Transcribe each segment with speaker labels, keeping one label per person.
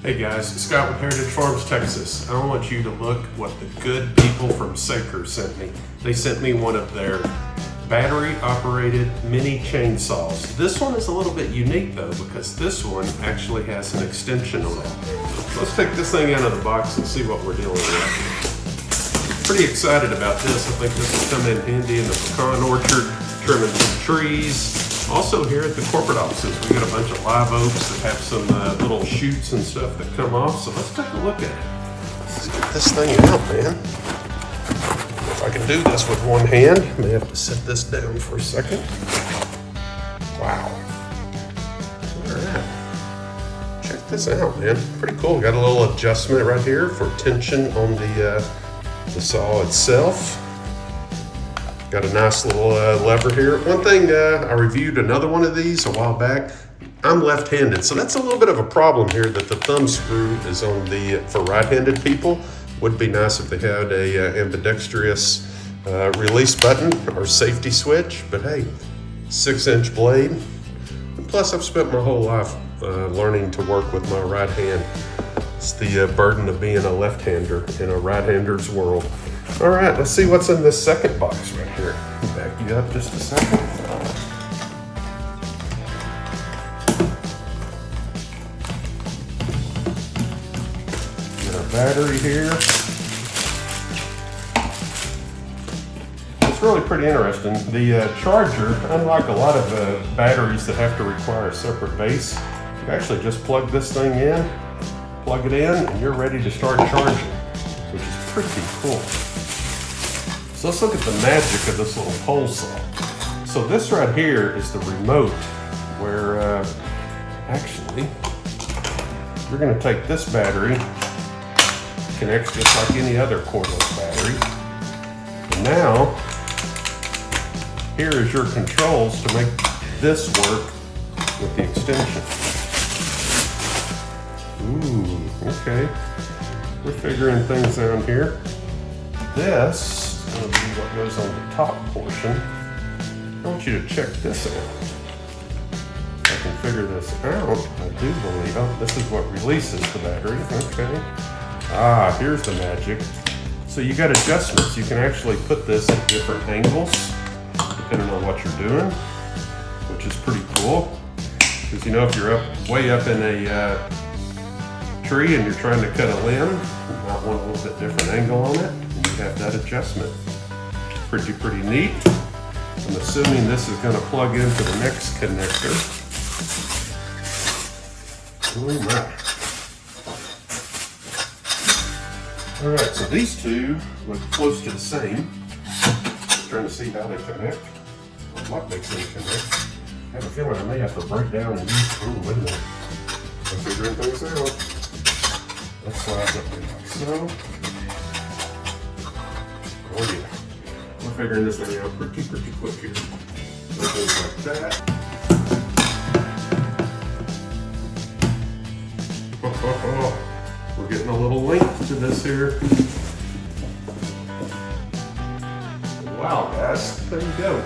Speaker 1: Hey guys, Scott with Heritage Farms, Texas. I want you to look what the good people from Saker sent me. They sent me one of their battery-operated mini chainsaws. This one is a little bit unique though, because this one actually has an extension on it. So let's take this thing out of the box and see what we're dealing with. Pretty excited about this. I think this will come in handy in the pecan orchard, trimming some trees. Also here at the corporate offices, we got a bunch of live oaks that have some little shoots and stuff that come off. So let's take a look at it. Let's get this thing out, man. If I can do this with one hand, I may have to set this down for a second. Wow. All right. Check this out, man. Pretty cool. Got a little adjustment right here for tension on the saw itself. Got a nice little lever here. One thing, I reviewed another one of these a while back. I'm left-handed, so that's a little bit of a problem here that the thumb screw is on the, for right-handed people. Would be nice if they had a ambidextrous release button or safety switch, but hey, 6-inch blade. And plus, I've spent my whole life learning to work with my right hand. It's the burden of being a left-hander in a right-hander's world. All right, let's see what's in this second box right here. Back you up just a second. Get our battery here. It's really pretty interesting. The charger, unlike a lot of batteries that have to require a separate base, you actually just plug this thing in, plug it in, and you're ready to start charging, which is pretty cool. So let's look at the magic of this little pole saw. So this right here is the remote where actually you're going to take this battery, connects just like any other cordless battery. And now here is your controls to make this work with the extension. Ooh, okay. We're figuring things out here. This will be what goes on the top portion. I want you to check this out. I can figure this out. I do believe, oh, this is what releases the battery. Okay. Ah, here's the magic. So you got adjustments. You can actually put this at different angles depending on what you're doing, which is pretty cool. Because you know, if you're way up in a tree and you're trying to cut a limb, you might want a little bit different angle on it. Have that adjustment. Pretty neat. I'm assuming this is going to plug into the next connector. Oh my. Alright, so these two look close to the same. Just trying to see how they connect. What makes them connect. I have a feeling I may have to break down and use, ooh, wait a minute. I'm figuring things out. Let's slide that way like so. Oh yeah, we're figuring this thing out pretty quick here. Things like that. We're getting a little length to this here. Wow, guys, there you go.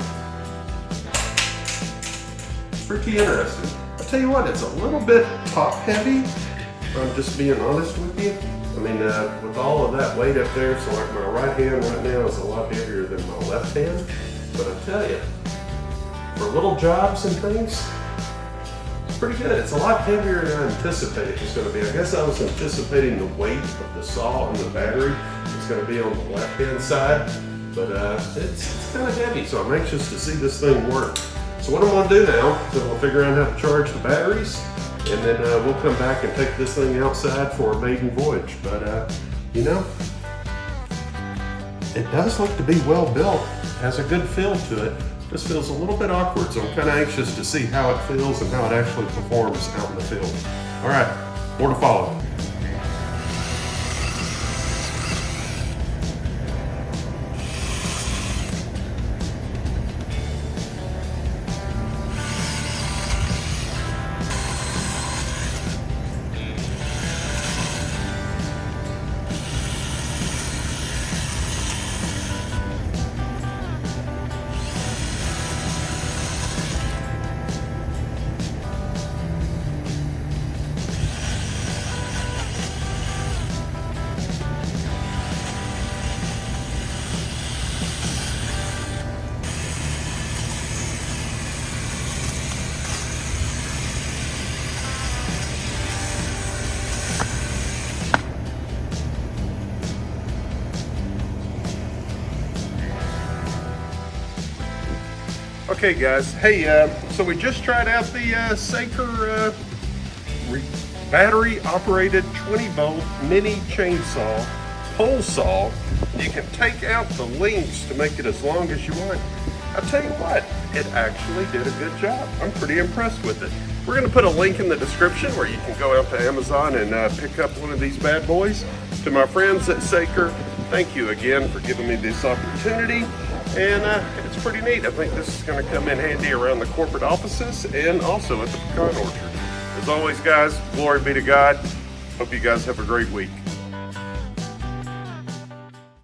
Speaker 1: Pretty interesting. I'll tell you what, it's a little bit top heavy, if I'm just being honest with you. I mean, with all of that weight up there, so like my right hand right now is a lot heavier than my left hand. But I tell you, for little jobs and things, it's pretty good. It's a lot heavier than I anticipated it was going to be. I guess I was anticipating the weight of the saw and the battery is going to be on the left hand side, but it's kind of heavy, so I'm anxious to see this thing work. So what I'm going to do now is I'm going to figure out how to charge the batteries, and then we'll come back and take this thing outside for a maiden voyage. But, you know, it does look to be well built. It has a good feel to it. This feels a little bit awkward, so I'm kind of anxious to see how it feels and how it actually performs out in the field. All right, more to follow. Okay guys, hey, so we just tried out the Saker battery operated 20 volt mini chainsaw pole saw. You can take out the links to make it as long as you want. I'll tell you what, it actually did a good job. I'm pretty impressed with it. We're going to put a link in the description where you can go out to Amazon and pick up one of these bad boys. To my friends at Saker, thank you again for giving me this opportunity. And it's pretty neat. I think this is going to come in handy around the corporate offices and also at the pecan orchard. As always, guys, glory be to God. Hope you guys have a great week.